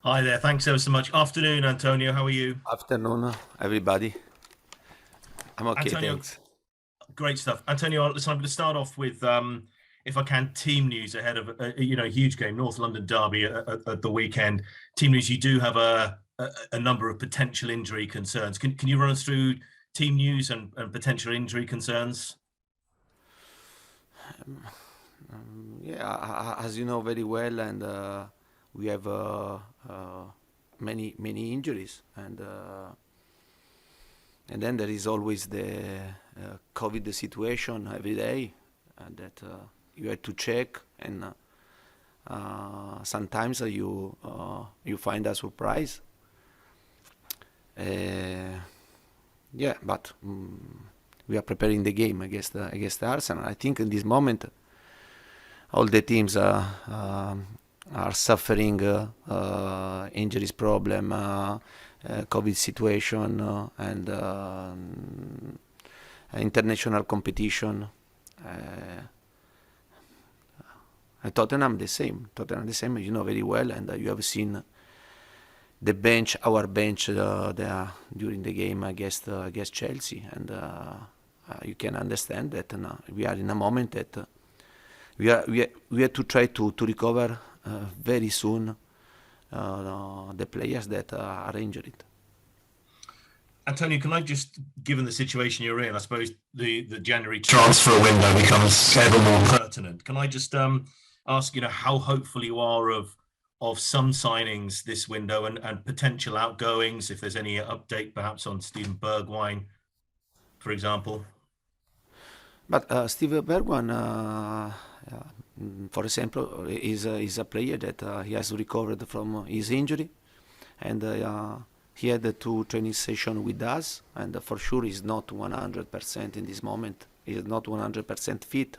Hi there. Thanks ever so much. Afternoon, Antonio. How are you? Afternoon, everybody. I'm okay, Antonio, thanks. great stuff. Antonio, listen, I'm going to start off with, if I can, team news ahead of a huge game, North London derby at the weekend. Team news. You do have a number of potential injury concerns. Can you run us through team news and potential injury concerns? Yeah, as you know very well, and we have many injuries, and then there is always the COVID situation every day that you have to check, and sometimes you find a surprise. Uh, yeah, but we are preparing the game against Arsenal. I think in this moment all the teams are suffering injuries problem, COVID situation, and international competition. Uh, and Tottenham the same. Tottenham the same, you know very well, and you have seen the bench, our bench, during the game against Chelsea, and you can understand that we are in a moment that we have to try to recover very soon the players that are injured. Antonio, can I just, given the situation you're in, I suppose the January transfer window becomes ever more pertinent. Can I just ask, how hopeful you are of some signings this window and potential outgoings, if there's any update perhaps on Steven Bergwijn, for example? But Steve Bergwijn, for example, is a player that he has recovered from his injury, and he had two training sessions with us, and for sure he's not 100% in this moment. He is not 100% fit,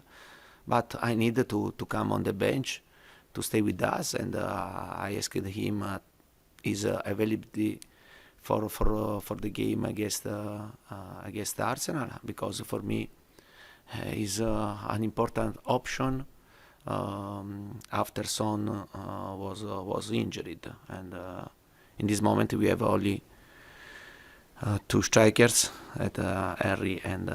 but I needed to come on the bench to stay with us, and I asked him his availability for the game against Arsenal, because for me is an important option after Son was injured, and in this moment we have only two strikers at Harry and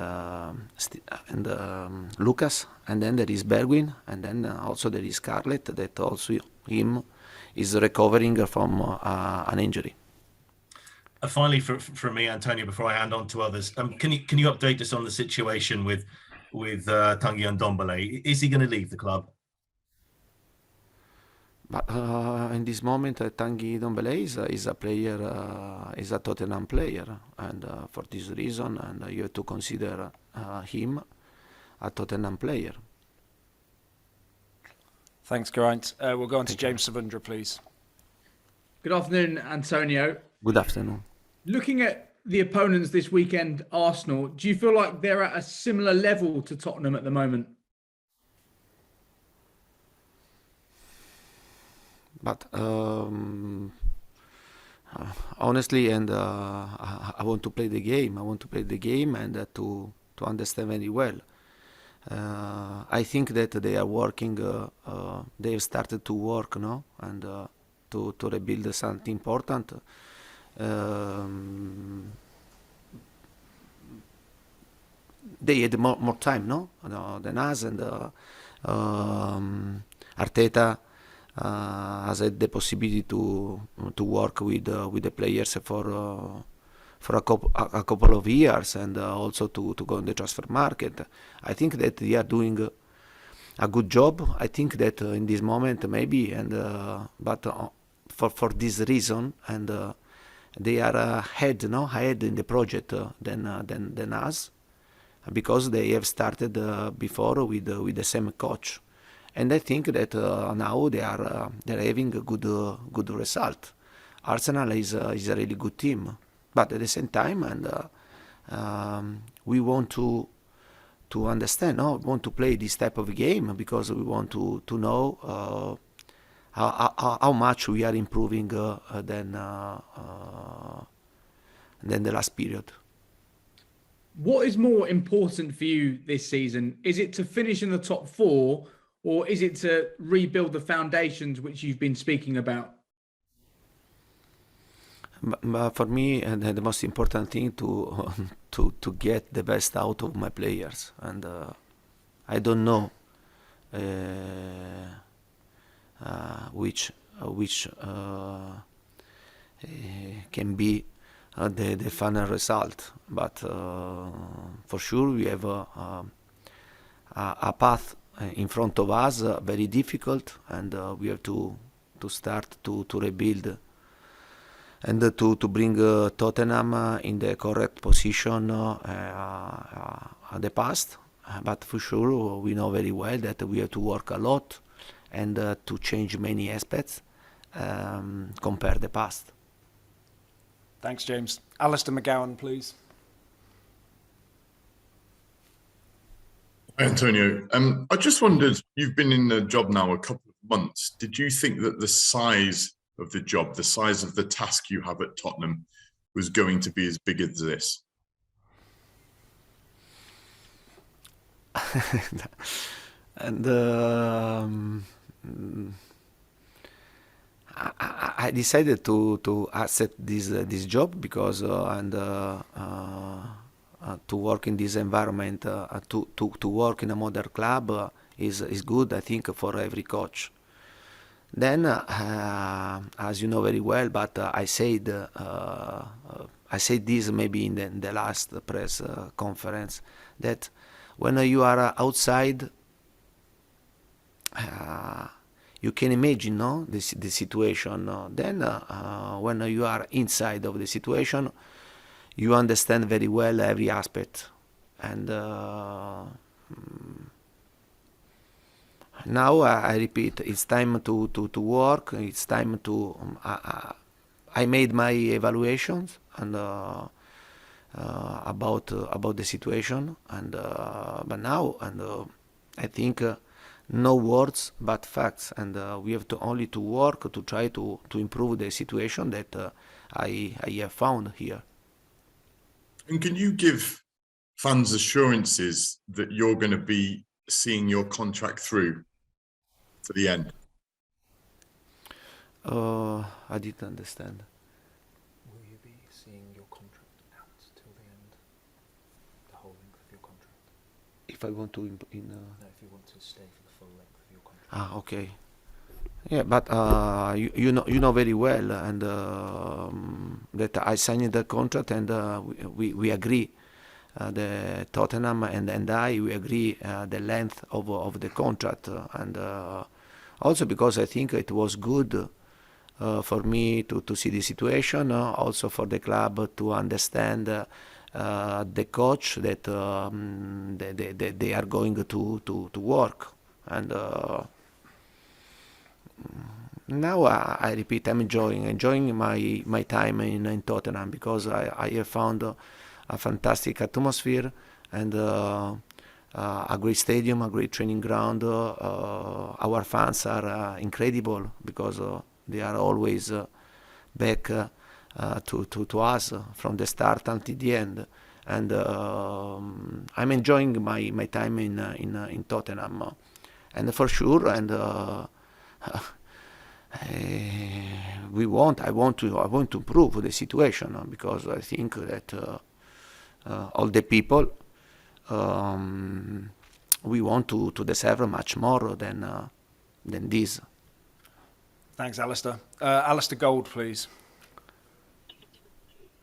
Lucas, and then there is Bergwijn, and then also there is Scarlett that also him is recovering from an injury. Finally, for me, Antonio, before I hand on to others, can you update us on the situation with Tanguy Ndombele? Is he going to leave the club? But in this moment, Tanguy Ndombele is a player, is a Tottenham player, and for this reason, and you have to consider him a Tottenham player. Thanks, Geraint. We'll go on to Thank you. James Savundra, please. Good afternoon, Antonio. Good afternoon. Looking at the opponents this weekend, Arsenal, do you feel like they're at a similar level to Tottenham at the moment? But honestly, and I want to play the game. I want to play the game and to understand very well. I think that they are working. They have started to work, no, and to rebuild something important. They had more time, no, than us, and Arteta has had the possibility to work with the players for a couple of years, and also to go in the transfer market. I think that they are doing a good job. I think that in this moment maybe, and but for this reason, and they are ahead in the project than us, because they have started before with the same coach, and I think that now they're having a good result. Arsenal is a really good team, but at the same time, and we want to understand, no, we want to play this type of game because we want to know how much we are improving than the last period. What is more important for you this season? Is it to finish in the top four, or is it to rebuild the foundations which you've been speaking about? But for me, the most important thing to to get the best out of my players, and I don't know uh, which can be the final result. But for sure, we have a path in front of us, very difficult, and we have to start to rebuild and to bring Tottenham in the correct position at the past. But for sure, we know very well that we have to work a lot and to change many aspects compare the past. Thanks, James. Alistair McGowan, please. Hi, Antonio. I just wondered, you've been in the job now a couple of months. Did you think that the size of the job, the size of the task you have at Tottenham was going to be as big as this? And I decided to accept this job because to work in this environment, to work in a modern club is good, I think, for every coach. Then, as you know very well, but I said this maybe in the last press conference, that when you are outside, you can imagine, no, the situation. Then, when you are inside of the situation, you understand very well every aspect. And now I repeat, it's time to work. It's time to. I made my evaluations and about the situation, and but now I think no words but facts, and we have to only to work to try to improve the situation that I have found here. And can you give fans assurances that you're going to be seeing your contract through to the end? I didn't understand. Will you be seeing your contract out till the end, the whole length of your contract? If I want to No, if you want to stay for the full length of your contract. Okay. Yeah, but you know very well, and that I signed the contract, and we agree. The Tottenham and we agree the length of the contract, and also because I think it was good for me to see the situation, also for the club to understand the coach that they are going to work, and now I repeat, I'm enjoying my time in Tottenham, because I have found a fantastic atmosphere and a great stadium, a great training ground. Our fans are incredible, because they are always back to us from the start until the end. And I'm enjoying my time in Tottenham, and for sure. And I want to improve the situation, because I think that all the people we want to deserve much more than this. Thanks, Alistair. Alistair Gold, please.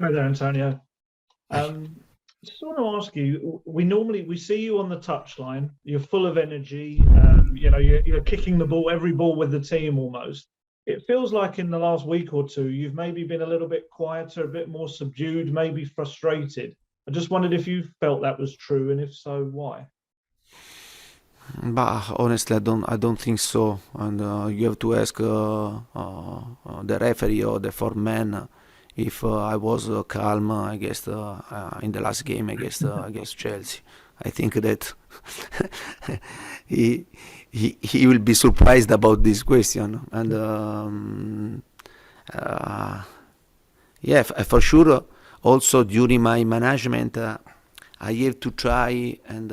Hi there, Antonio. Just want to ask you, we see you on the touchline, you're full of energy, you're kicking the ball, every ball with the team almost. It feels like in the last week or two, you've maybe been a little bit quieter, a bit more subdued, maybe frustrated. I just wondered if you felt that was true, and if so, why? But honestly, I don't think so. And you have to ask the referee or the foreman if I was calm against in the last game against Chelsea. I think that he will be surprised about this question. And yeah, for sure. Also during my management, I have to try and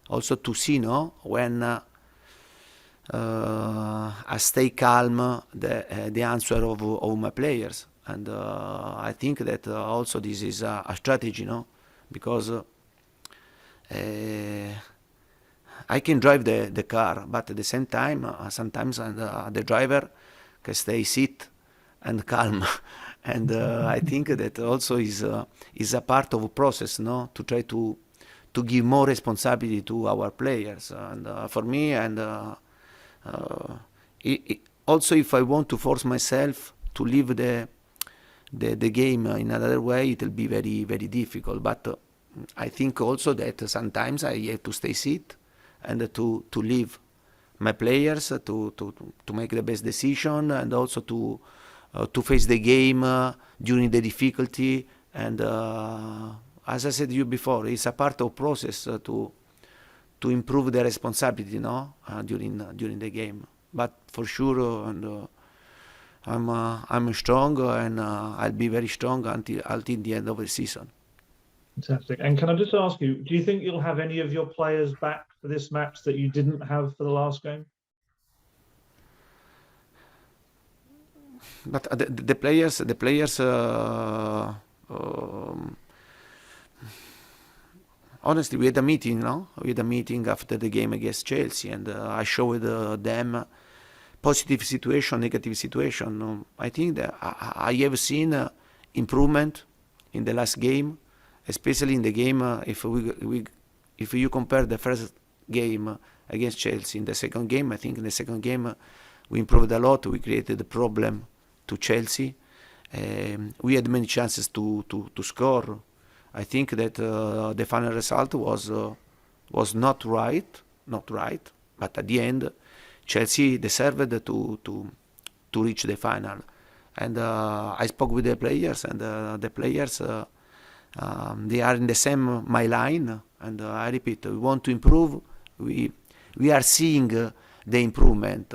also to see, when I stay calm the answer of my players, and I think that also this is a strategy, because I can drive the car, but at the same time, sometimes the driver can stay sit and calm, and I think that also is a part of a process, to try to give more responsibility to our players, and for me, and also if I want to force myself to live the game in another way, it will be very very difficult. But I think also that sometimes I have to stay sit and to leave my players to make the best decision, and also to face the game during the difficulty. And as I said to you before, it's a part of process to improve the responsibility, during the game. But for sure, and I'm strong, and I'll be very strong until the end of the season. Fantastic. And can I just ask you, do you think you'll have any of your players back for this match that you didn't have for the last game? But the players. Honestly, we had a meeting, We had a meeting after the game against Chelsea, and I showed them positive situation, negative situation. I think that I have seen improvement in the last game, especially in the game. If you compare the first game against Chelsea, in the second game, I think in the second game we improved a lot. We created a problem to Chelsea. We had many chances to score. I think that the final result was not right, but at the end, Chelsea deserved to reach the final. And I spoke with the players, and the players they are in the same my line. And I repeat, we want to improve. We are seeing the improvement.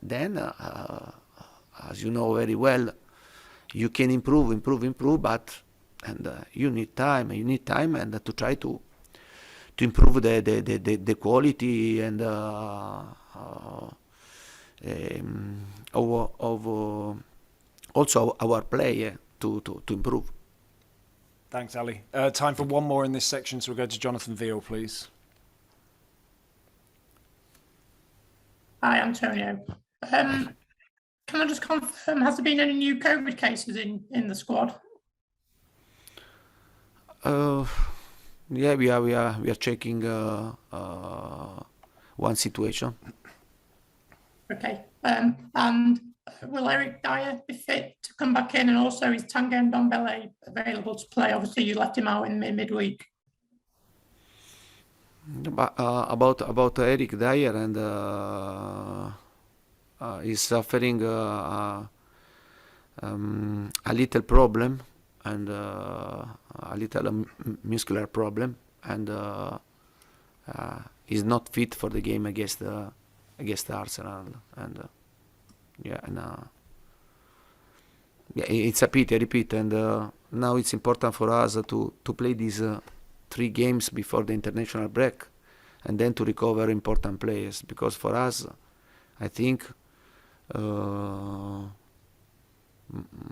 Then, as you know very well, you can improve, but you need time, and to try to improve the quality and also our player to improve. Thanks, Ali. Time for one more in this section, so we'll go to Jonathan Veal, please. Hi, Antonio. Can I just confirm, has there been any new COVID cases in the squad? Yeah, we are checking one situation. Okay. And will Eric Dyer be fit to come back in? And also, is Tanguy Ndombele available to play? Obviously, you left him out in midweek. About Eric Dyer, and he's suffering a little problem, and a little muscular problem, and he's not fit for the game against Arsenal. And it's a pity, I repeat. And now it's important for us to play these 3 games before the international break, and then to recover important players, because for us, I think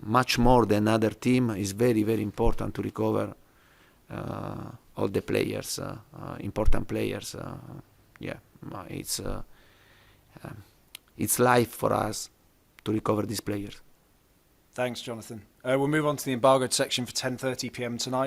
much more than other team is very very important to recover all the players, important players. It's life for us to recover these players. Thanks, Jonathan. We'll move on to the embargoed section for 10:30 p.m. tonight.